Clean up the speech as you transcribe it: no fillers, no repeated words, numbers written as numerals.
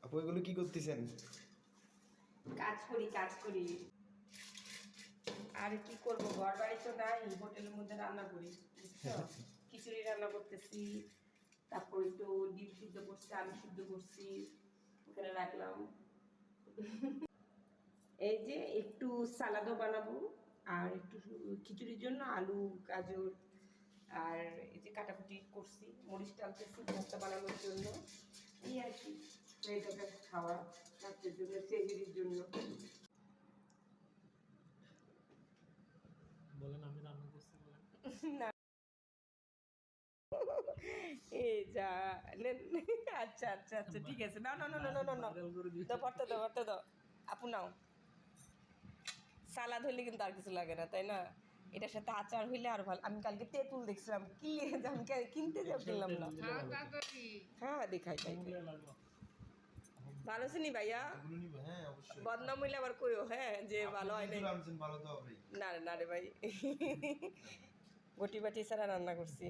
আপু এগুলো কি করতেছেন? কাজ করি আর কি করব, ঘর বাড়ি তো নাই, হোটেলের মধ্যে রান্না করি, বুঝছো? খিচুড়ি রান্না করতেছি, তারপর একটু ডিম সিদ্ধ করছি, আলু সিদ্ধ করছি, ওখানে রাখলাম। এই যে একটু সালাদও বানাবো, আর একটু খিচুড়ির জন্য আলু, গাজর, আর এই যে কাটাকুটি করছি, মরিচ টালতেছি ভর্তা বানানোর জন্য। এই আর কি, মেয়েটাকে খাওয়া রাত্রের জন্য, সেহরির জন্য। বলেন আমি রান্না করছি বলেন। না, এই যা আচ্ছা আচ্ছা আচ্ছা, ঠিক আছে, না না না না না না না, ভাইরাল করে দিই। দাও ভর্তা দাও। আপু নাও, সালাদ হইলে কিন্তু আর কিছু লাগে না, তাই না? এটার সাথে আচার হইলে আর ভালো। আমি কালকে তেঁতুল দেখছিলাম, আমি কিনতে যাও কিনলাম না। হ্যাঁ দেখাই খাই ভালো আছেনি ভাইয়া? এগুলো নিব, হ্যাঁ অবশ্যই। বদনাম হইলে আবার কইও, হ্যাঁ, যে ভালো হয় নাই। আপনি আনছেন ভালো তো হবেই। না রে ভাই, গটি বাটি ছাড়া রান্না করছি।